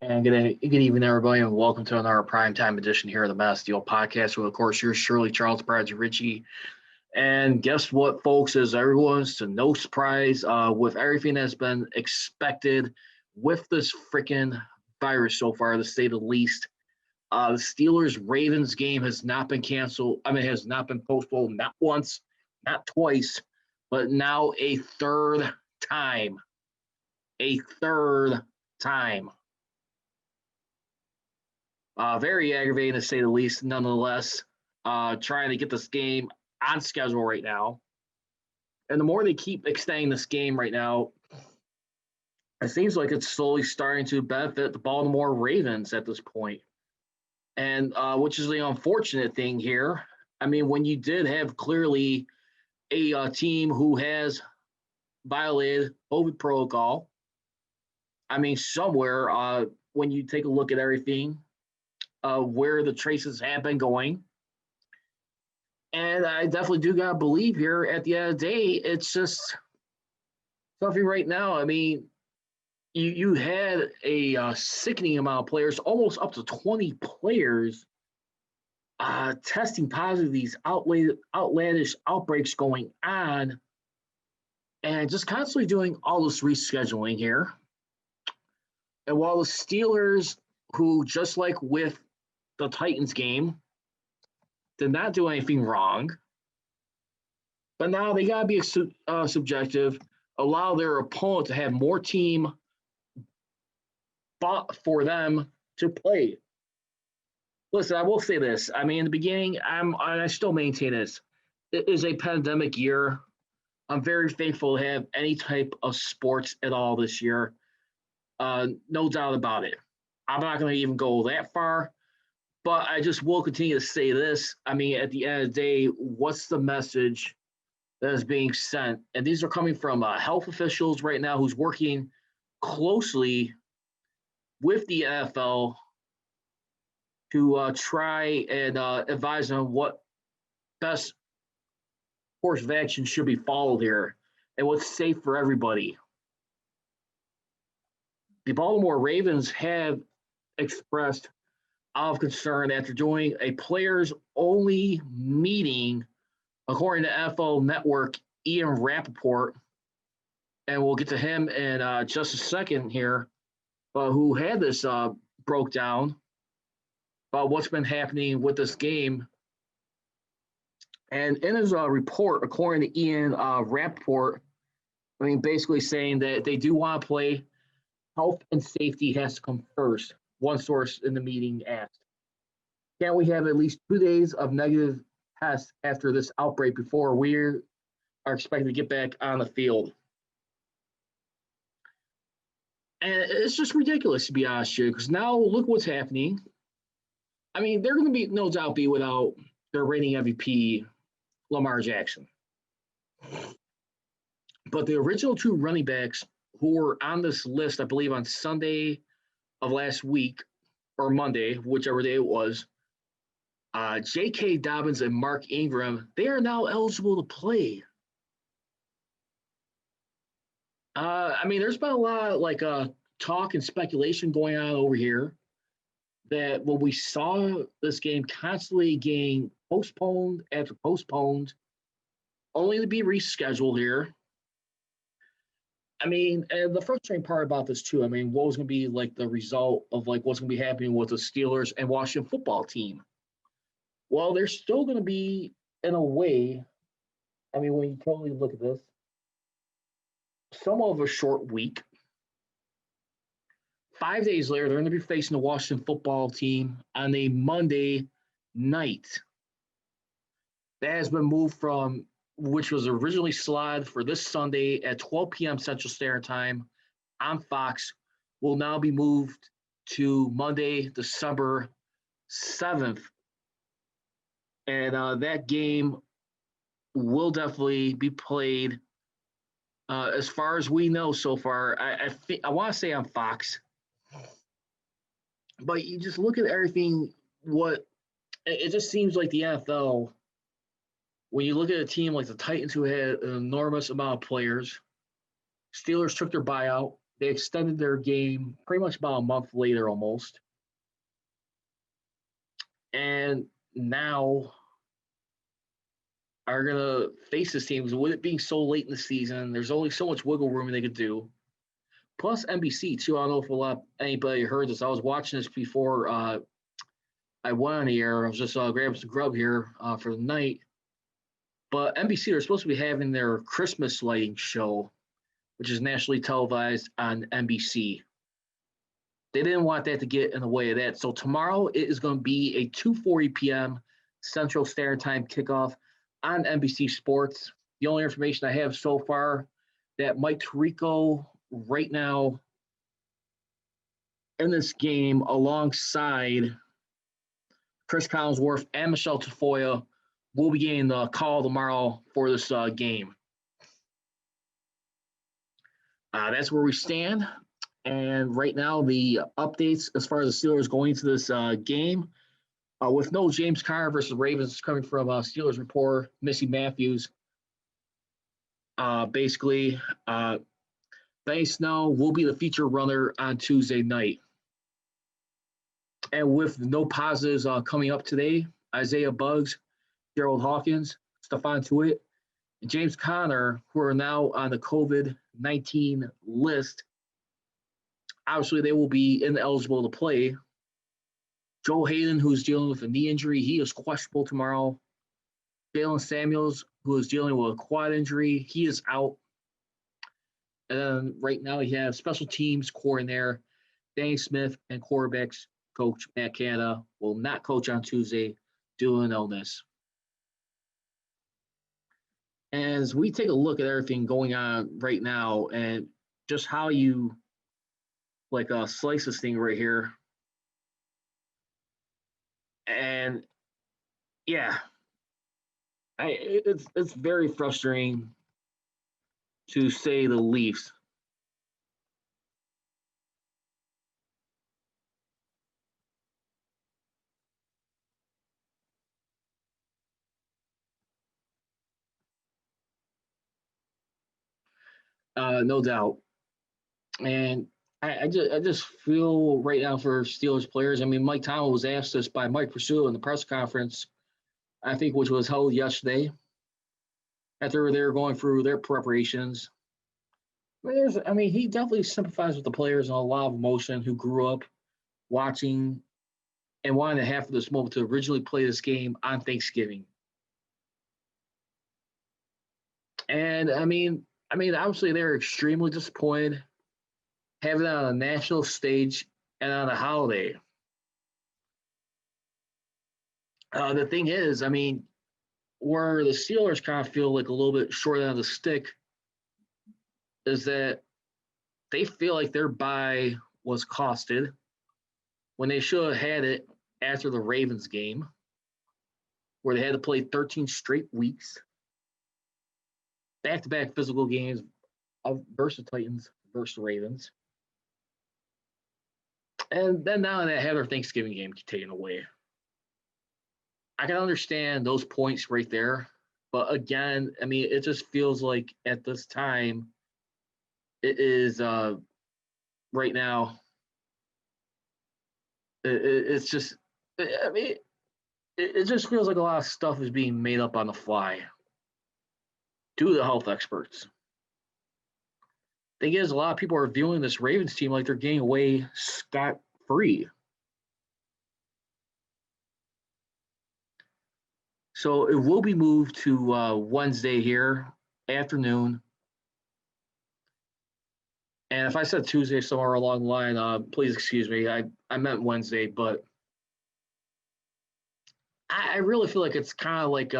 And good evening, everybody, and welcome to another primetime edition here of the Mass Steel Podcast. With, of course, yours Shirley Charles, Prodigy Richey. And guess what, folks? As everyone's to no surprise, with everything that's been expected with this freaking virus so far, to say the least, the Steelers-Ravens game has not been canceled. Has not been postponed, not once, not twice, but now a third time. A third time. Very aggravating to say the least, nonetheless. Trying to get this game on schedule right now. And the more they keep extending this game right now, it seems like it's slowly starting to benefit the Baltimore Ravens at this point. And which is the unfortunate thing here. I mean, when you did have clearly a team who has violated COVID protocol, I mean, somewhere, when you take a look at everything, where the traces have been going. And I definitely do got to believe here at the end of the day, it's just something right now. I mean, you had a sickening amount of players, almost up to 20 players testing positive, these outlandish outbreaks going on, and just constantly doing all this rescheduling here. And while the Steelers, who just like with the Titans game, did not do anything wrong, but now they got to be subjective, allow their opponent to have more team for them to play. Listen, I will say this. I mean, in the beginning, I still maintain this. It is a pandemic year. I'm very thankful to have any type of sports at all this year. No doubt about it. I'm not going to even go that far. But I just will continue to say this. I mean, at the end of the day, what's the message that is being sent? And these are coming from health officials right now who's working closely with the NFL to try and advise on what best course of action should be followed here and what's safe for everybody. The Baltimore Ravens have expressed of concern after doing a players-only meeting, according to NFL Network Ian Rapoport, and we'll get to him in just a second here, who had this broke down about what's been happening with this game. And in his report, according to Ian Rapoport, I mean, basically saying that they do want to play, health and safety has to come first. One source in the meeting asked, "Can't we have at least 2 days of negative tests after this outbreak before we are expected to get back on the field?" And it's just ridiculous, to be honest with you, because now look what's happening. I mean, they're going to be, no doubt, be without their reigning MVP, Lamar Jackson. But the original two running backs who were on this list, I believe on Sunday of last week, or Monday, whichever day it was, J.K. Dobbins and Mark Ingram, they are now eligible to play. I mean, there's been a lot of talk and speculation going on over here that when we saw this game constantly getting postponed after postponed, only to be rescheduled here. I mean, and the frustrating part about this too, I mean, what was going to be like the result of like what's going to be happening with the Steelers and Washington football team? Well, they're still going to be, in a way, I mean, when you totally look at this, somewhat of a short week. 5 days later, they're going to be facing the Washington football team on a Monday night. That has been moved from, which was originally slotted for this Sunday at 12 p.m. Central Standard Time on Fox, will now be moved to Monday, December 7th. And that game will definitely be played, as far as we know so far. I want to say on Fox. But you just look at everything, it just seems like the NFL, when you look at a team like the Titans, who had an enormous amount of players, Steelers took their buyout, They extended their game pretty much about a month later almost. And now are going to face this team. With it being so late in the season, there's only so much wiggle room they could do. Plus NBC, too. I don't know if anybody heard this. I was watching this before I went on the air. I was just grabbing some grub here for the night. But NBC, they're supposed to be having their Christmas lighting show, which is nationally televised on NBC. They didn't want that to get in the way of that. So tomorrow it is going to be a 2:40 p.m. Central Standard Time kickoff on NBC Sports. The only information I have so far that Mike Tirico right now in this game alongside Chris Collinsworth and Michelle Tafoya will be getting the call tomorrow for this game. That's where we stand. And right now, the updates as far as the Steelers going into this game, with no James Conner versus Ravens coming from Steelers reporter Missy Matthews. Basically, Benny Snell will be the feature runner on Tuesday night. And with no positives coming up today, Isaiah Buggs, Gerald Hawkins, Stephon Tuitt, and James Conner, who are now on the COVID-19 list, obviously they will be ineligible to play. Joe Hayden, who's dealing with a knee injury, he is questionable tomorrow. Jalen Samuels, who is dealing with a quad injury, he is out. And then right now you have special teams coordinator Danny Smith and quarterbacks coach Matt Canada will not coach on Tuesday due to an illness. As we take a look at everything going on right now and just how you slice this thing right here. And yeah, it's very frustrating to say the least. No doubt. And I just feel right now for Steelers players. I mean, Mike Tomlin was asked this by Mike Pursuit in the press conference, I think, which was held yesterday after they were going through their preparations. He definitely sympathized with the players and a lot of emotion who grew up watching and wanted to have this moment to originally play this game on Thanksgiving. And obviously they're extremely disappointed having it on a national stage and on a holiday. The thing is, where the Steelers kind of feel like a little bit short end of the stick is that they feel like their bye was costed when they should have had it after the Ravens game, where they had to play 13 straight weeks, back-to-back physical games versus Titans versus Ravens. And then now they have their Thanksgiving game taken away. I can understand those points right there. But again, it just feels like at this time, it is right now, it's just, it just feels like a lot of stuff is being made up on the fly due to the health experts. Thing is, a lot of people are viewing this Ravens team like they're getting away scot-free. So it will be moved to Wednesday here, afternoon. And if I said Tuesday somewhere along the line, please excuse me. I meant Wednesday, but I really feel like it's kind of like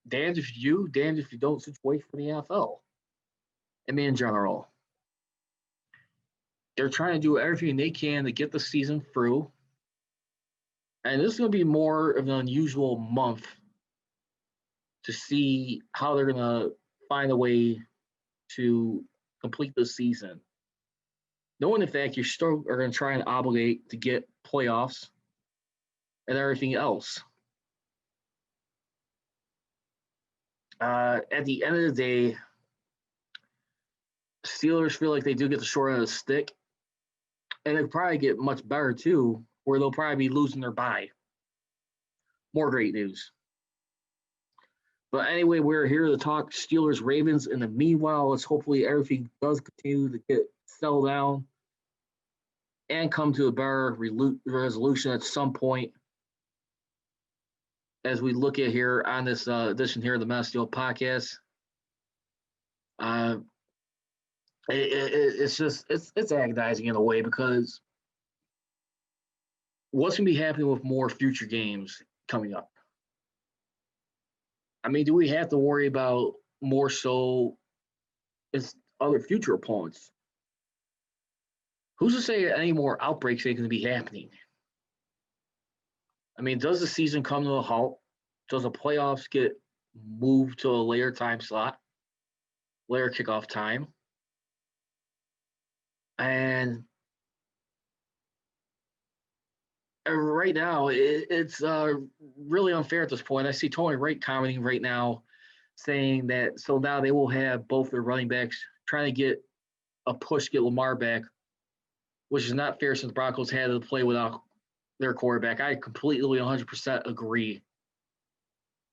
damned if you, damned if you don't situation for the NFL. In general. They're trying to do everything they can to get the season through. And this is going to be more of an unusual month to see how they're going to find a way to complete the season. Knowing the fact you still are going to try and obligate to get playoffs and everything else. At the end of the day, Steelers feel like they do get the short end of the stick, and they probably get much better too, where they'll probably be losing their bye. More great news. But anyway, we're here to talk Steelers Ravens. In the meanwhile, let's hopefully everything does continue to get settled down and come to a better resolution at some point as we look at here on this edition here of the Mass Steel Podcast. It's agonizing in a way because what's going to be happening with more future games coming up? I mean, do we have to worry about more so as other future opponents? Who's to say any more outbreaks are going to be happening? I mean, does the season come to a halt? Does the playoffs get moved to a later time slot, later kickoff time? And right now, it's really unfair at this point. I see Tony Wright commenting right now saying that so now they will have both their running backs trying to get a push, get Lamar back, which is not fair since the Broncos had to play without their quarterback. I completely 100% agree.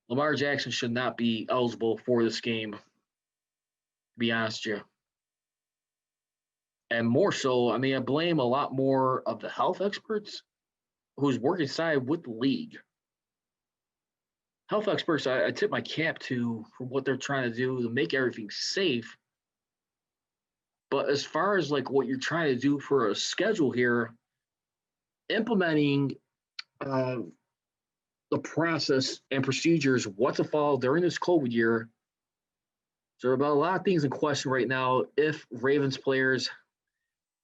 Lamar Jackson should not be eligible for this game, to be honest with you. And more so, I mean, I blame a lot more of the health experts who's working side with the league. Health experts, I tip my cap to for what they're trying to do to make everything safe. But as far as like what you're trying to do for a schedule here, implementing the process and procedures, what to follow during this COVID year. So there are about a lot of things in question right now. If Ravens players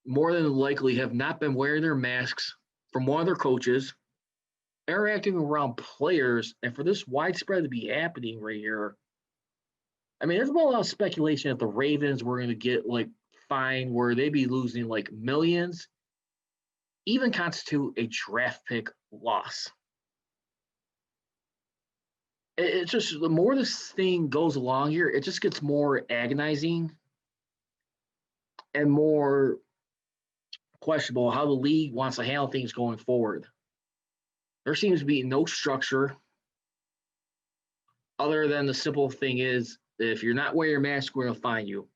more than likely have not been wearing their masks from one of their coaches, interacting around players, and for this widespread to be happening right here. I mean, there's been a lot of speculation that the Ravens were going to get like fined where they'd be losing like millions, even constitute a draft pick loss. It's just the more this thing goes along here, it just gets more agonizing and more questionable how the league wants to handle things going forward. There seems to be no structure other than the simple thing is if you're not wearing your mask, we're going to fine you.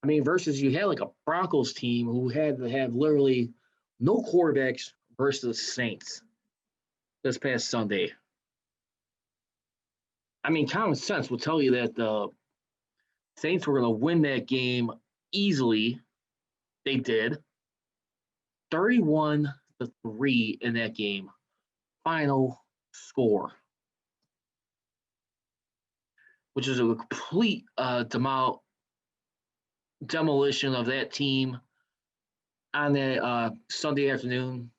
I mean, versus you had like a Broncos team who had to have literally no quarterbacks versus the Saints this past Sunday. I mean, common sense will tell you that the Saints were going to win that game easily. They did. 31-3 in that game. Final score. Which is a complete demolition of that team on that Sunday afternoon.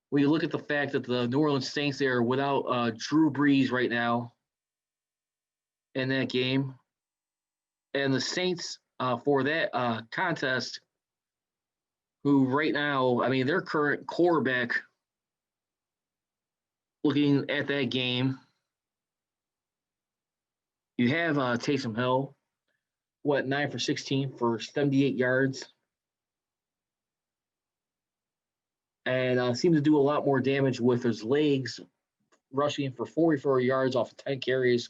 When you look at the fact that the New Orleans Saints are without Drew Brees right now in that game, and the Saints for that contest, who right now, I mean, their current quarterback, looking at that game, you have Taysom Hill, 9 for 16 for 78 yards. And seemed to do a lot more damage with his legs, rushing for 44 yards off of 10 carries,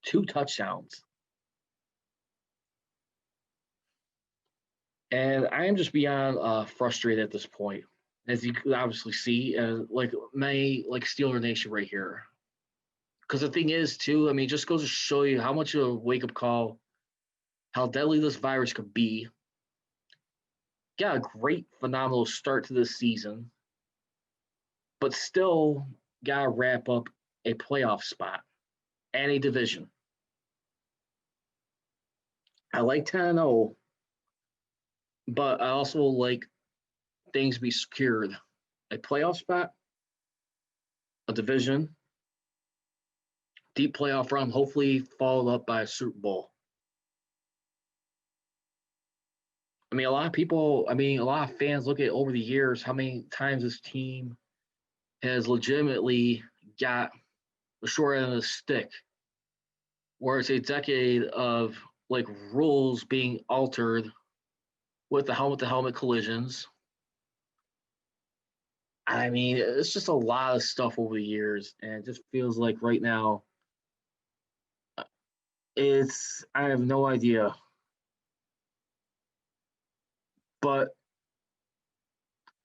2 touchdowns. And I am just beyond frustrated at this point, as you could obviously see, like many like Steeler Nation right here. Because the thing is, too, I mean, it just goes to show you how much of a wake-up call, how deadly this virus could be. Got a great, phenomenal start to this season, but still got to wrap up a playoff spot and a division. I like 10-0, but I also like things to be secured. A playoff spot, a division, deep playoff run, hopefully followed up by a Super Bowl. I mean, a lot of fans look at over the years how many times this team has legitimately got the short end of the stick, where it's a decade of like rules being altered with the helmet to helmet collisions. I mean, it's just a lot of stuff over the years, and it just feels like right now I have no idea. But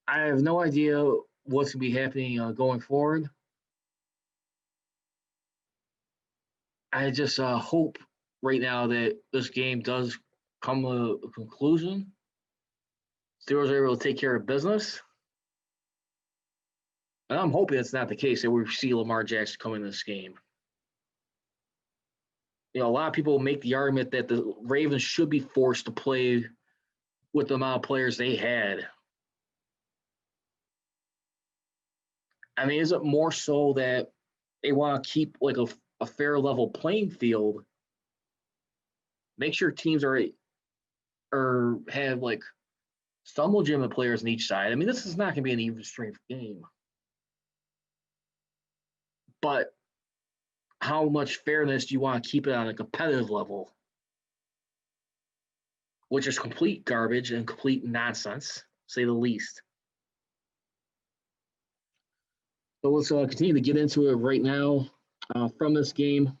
I have no idea what's going to be happening going forward. I just hope right now that this game does come to a conclusion. Steelers are able to take care of business. And I'm hoping it's not the case that we see Lamar Jackson come in this game. A lot of people make the argument that the Ravens should be forced to play with the amount of players they had. I mean, is it more so that they want to keep like a fair level playing field? Make sure teams are have like some legitimate players on each side. I mean, this is not going to be an even strength game. But how much fairness do you want to keep it on a competitive level? Which is complete garbage and complete nonsense, say the least. So let's continue to get into it right now from this game.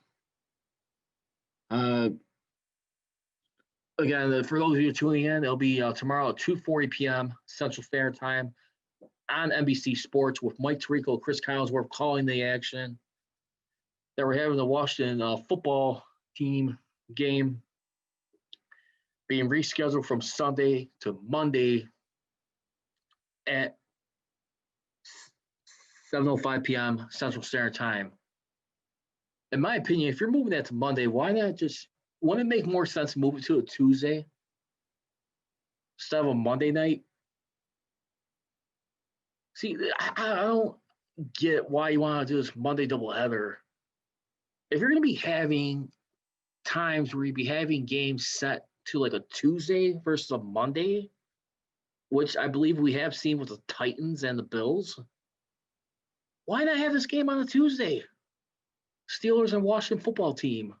Again, for those of you tuning in, it'll be tomorrow at 2:40 p.m. Central Standard Time on NBC Sports with Mike Tirico, Chris Collinsworth calling the action. That we're having the Washington football team game being rescheduled from Sunday to Monday at 7:05 p.m. Central Standard Time. In my opinion, if you're moving that to Monday, why not just wouldn't it make more sense to move it to a Tuesday instead of a Monday night? See, I don't get why you want to do this Monday doubleheader. If you're going to be having times where you'd be having games set to like a Tuesday versus a Monday, which I believe we have seen with the Titans and the Bills, why not have this game on a Tuesday? Steelers and Washington football team.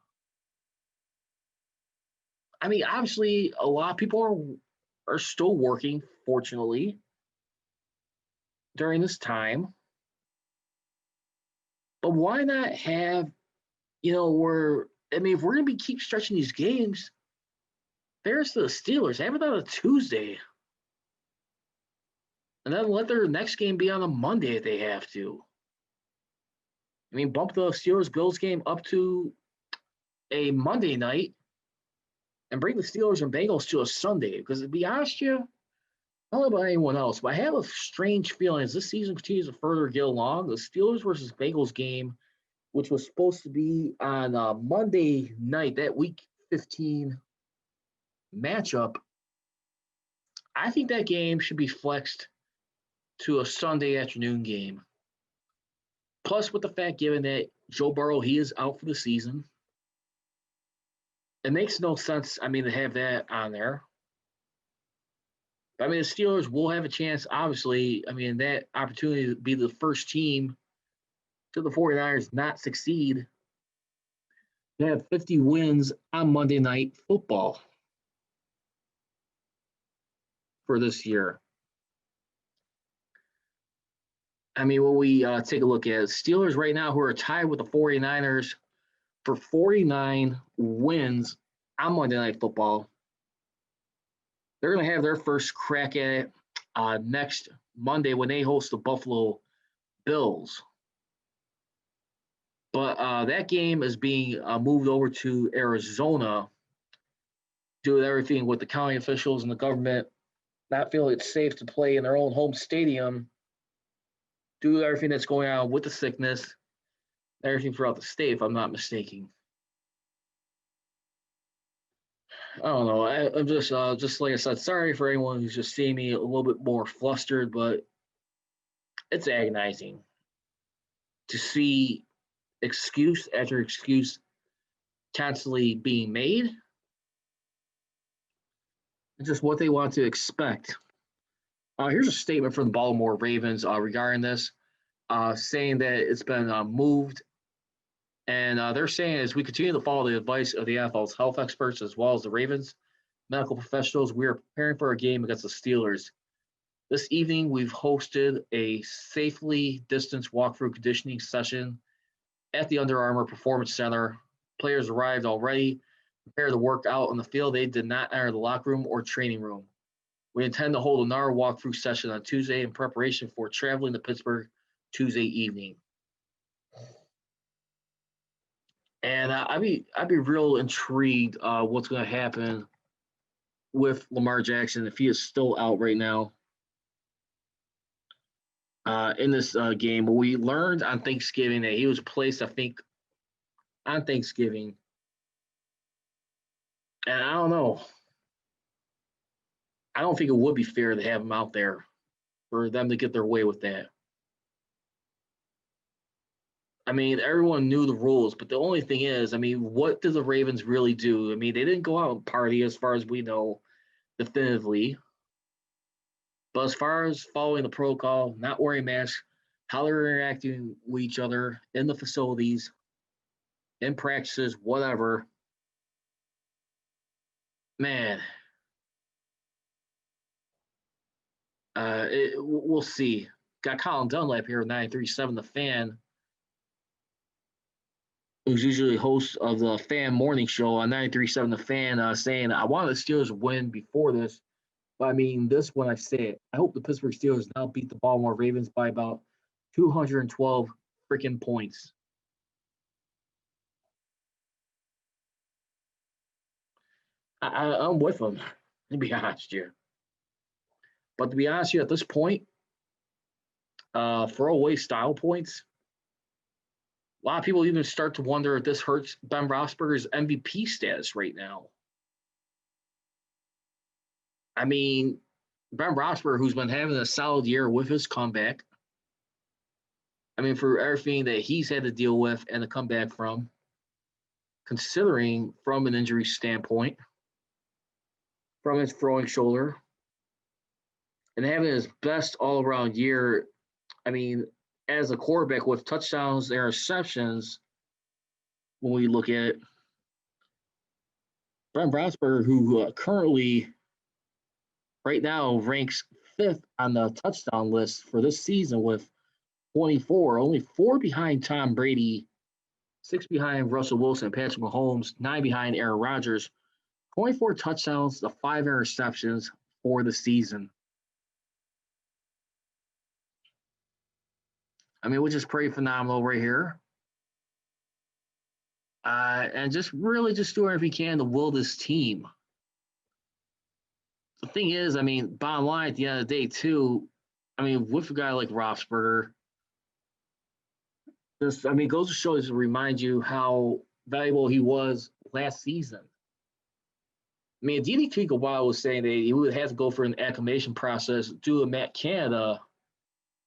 I mean, obviously, a lot of people are still working, fortunately, during this time. But why not have, if we're going to keep stretching these games, there's the Steelers. Have it on a Tuesday. And then let their next game be on a Monday if they have to. I mean, bump the Steelers-Bills game up to a Monday night and bring the Steelers and Bengals to a Sunday. Because to be honest with you, I don't know about anyone else, but I have a strange feeling as this season continues to further get along, the Steelers versus Bengals game, which was supposed to be on Monday night, that Week 15 matchup, I think that game should be flexed to a Sunday afternoon game. Plus, with the fact given that Joe Burrow, he is out for the season, it makes no sense, to have that on there. The Steelers will have a chance, obviously, that opportunity to be the first team to the 49ers not succeed. They have 50 wins on Monday Night Football for this year. When we take a look at Steelers right now, who are tied with the 49ers for 49 wins on Monday Night Football. They're going to have their first crack at it next Monday when they host the Buffalo Bills. But that game is being moved over to Arizona due to everything with the county officials and the government not feeling it's safe to play in their own home stadium due to everything that's going on with the sickness, everything throughout the state, if I'm not mistaken. I don't know. I'm just like I said, sorry for anyone who's just seeing me a little bit more flustered, but it's agonizing to see excuse after excuse constantly being made. It's just what they want to expect. Here's a statement from the Baltimore Ravens regarding this, saying that it's been moved And they're saying as we continue to follow the advice of the NFL's health experts as well as the Ravens medical professionals, we are preparing for a game against the Steelers. This evening, we've hosted a safely distanced walkthrough conditioning session at the Under Armour Performance Center. Players arrived already, prepared to work out on the field. They did not enter the locker room or training room. We intend to hold another walkthrough session on Tuesday in preparation for traveling to Pittsburgh Tuesday evening. And I'd be real intrigued what's going to happen with Lamar Jackson if he is still out right now in this game. But we learned on Thanksgiving that he was placed, I think, on Thanksgiving. And I don't know. I don't think it would be fair to have him out there for them to get their way with that. I mean, everyone knew the rules, but the only thing is, I mean, what did the Ravens really do? I mean, they didn't go out and party as far as we know definitively. But as far as following the protocol, not wearing masks, how they're interacting with each other in the facilities, in practices, whatever, man, we'll see. Got Colin Dunlap here, 937 The Fan, who's usually host of the Fan Morning Show on 937 The Fan, saying, I wanted the Steelers to win before this. But I mean, this when I say it, I hope the Pittsburgh Steelers now beat the Baltimore Ravens by about 212 freaking points. I'm with them, to be honest here. But to be honest here, at this point, throwaway style points, a lot of people even start to wonder if this hurts Ben Roethlisberger's MVP status right now. I mean, Ben Roethlisberger, who's been having a solid year with his comeback, I mean, for everything that he's had to deal with and to come back from, considering from an injury standpoint, from his throwing shoulder, and having his best all around year. I mean, as a quarterback with touchdowns, interceptions, when we look at it, Ben Roethlisberger, who currently right now ranks fifth on the touchdown list for this season with 24, only four behind Tom Brady, six behind Russell Wilson, Patrick Mahomes, nine behind Aaron Rodgers, 24 touchdowns to five interceptions for the season. I mean, which is pretty phenomenal right here. And just really just doing everything he can to will this team. The thing is, I mean, bottom line at the end of the day, too, I mean, with a guy like Roethlisberger, this, I mean, goes to show to remind you how valuable he was last season. I mean, Aditi Kinkawala was saying that he would have to go for an acclimation process due to Matt Canada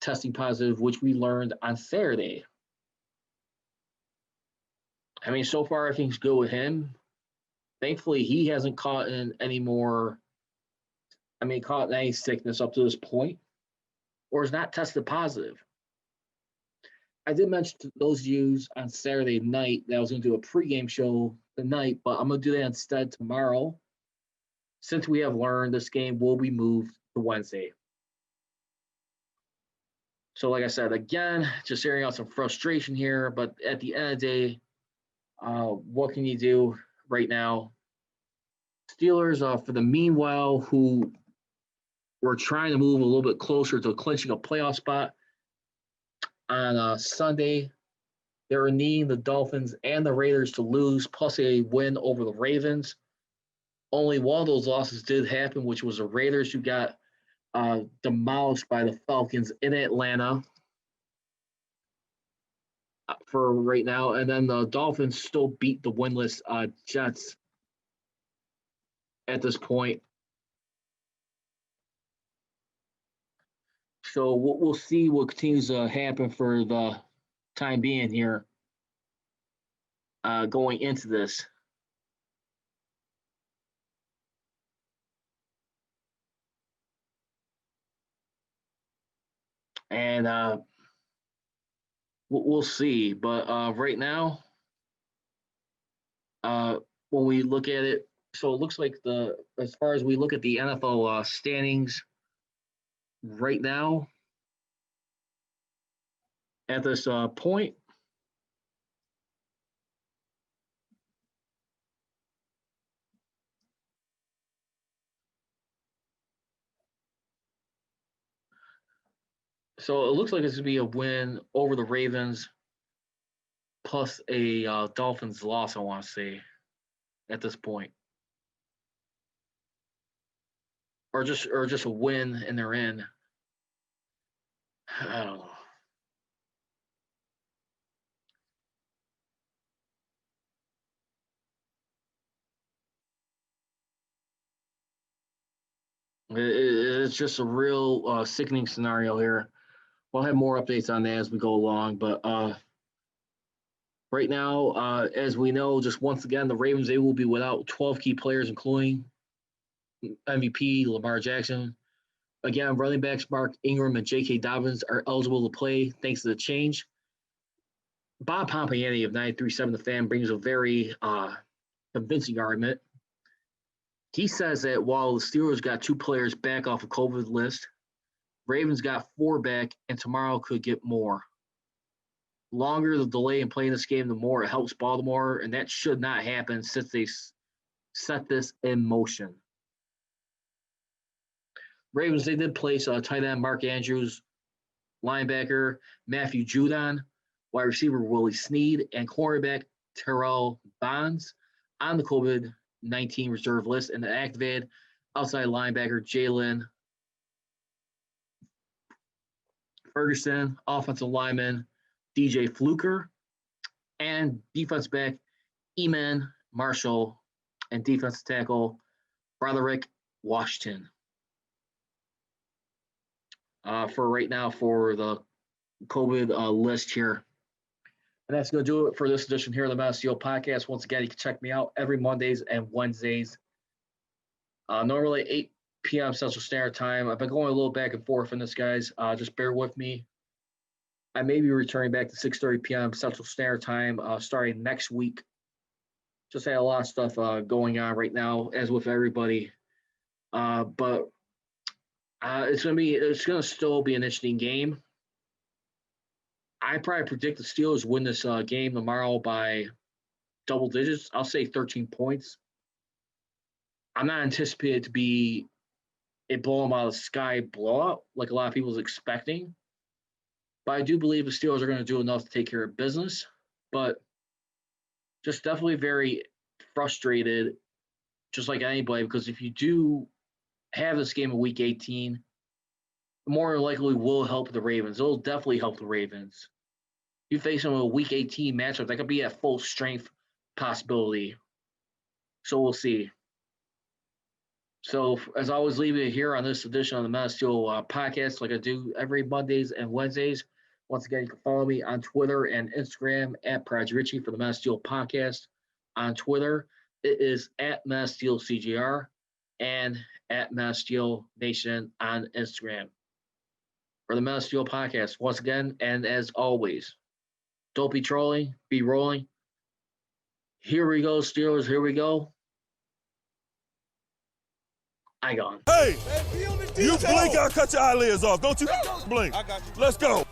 testing positive, which we learned on Saturday. I mean, so far everything's good with him. Thankfully, he hasn't caught in any more. I mean, caught any sickness up to this point, or is not tested positive. I did mention to those views on Saturday night that I was going to do a pregame show tonight, but I'm going to do that instead tomorrow, since we have learned this game will be moved to Wednesday. So, like I said, again, just airing out some frustration here, but at the end of the day, what can you do right now? Steelers, for the meanwhile, who were trying to move a little bit closer to clinching a playoff spot on Sunday, they were needing the Dolphins and the Raiders to lose, plus a win over the Ravens. Only one of those losses did happen, which was the Raiders, who got demolished by the Falcons in Atlanta for right now. And then the Dolphins still beat the winless Jets at this point. So we'll see what continues to happen for the time being here going into this. And we'll see. But right now, when we look at it. So it looks like as far as we look at the NFL standings right now at this point. So it looks like it's going to be a win over the Ravens plus a Dolphins loss, I want to say, at this point. Or just a win and they're in. I don't know. It's just a real sickening scenario here. We'll have more updates on that as we go along, but right now, as we know, just once again, the Ravens, they will be without 12 key players, including MVP Lamar Jackson. Again, running backs Mark Ingram and J.K. Dobbins are eligible to play thanks to the change. Bob Pompiani of 937 The Fan brings a very convincing argument. He says that while the Steelers got 2 players back off a COVID list, Ravens got 4 back, and tomorrow could get more. Longer the delay in playing this game, the more it helps Baltimore, and that should not happen since they set this in motion. Ravens, they did place tight end Mark Andrews, linebacker Matthew Judon, wide receiver Willie Snead, and cornerback Terrell Bonds on the COVID-19 reserve list, and the activated outside linebacker Jalen Ferguson, offensive lineman DJ Fluker, and defense back Eman Marshall, and defensive tackle Broderick Washington. For right now, for the COVID list here. And that's going to do it for this edition here of the Man of Steel podcast. Once again, you can check me out every Mondays and Wednesdays. Normally 8 p.m. Central Standard Time. I've been going a little back and forth on this, guys. Just bear with me. I may be returning back to 6:30 p.m. Central Standard Time starting next week. Just had a lot of stuff going on right now, as with everybody. But it's going to still be an interesting game. I probably predict the Steelers win this game tomorrow by double digits. I'll say 13 points. I'm not anticipating it to be a blow them out of the sky blowout like a lot of people is expecting. But I do believe the Steelers are going to do enough to take care of business. But just definitely very frustrated, just like anybody, because if you do have this game in Week 18, more likely will help the Ravens. It'll definitely help the Ravens. You face them in a Week 18 matchup, that could be at full strength possibility. So we'll see. So as always, leave it here on this edition of the Man of Steel podcast, like I do every Mondays and Wednesdays. Once again, you can follow me on Twitter and Instagram at Prodigy Richey for the Man of Steel podcast. On Twitter, it is at Man of Steel CGR and at Man of Steel Nation on Instagram. For the Man of Steel podcast, once again, and as always, don't be trolling, be rolling. Here we go, Steelers, here we go. I gone. Hey, you blink, I'll cut your eyelids off. Don't you blink. I got you. Let's go.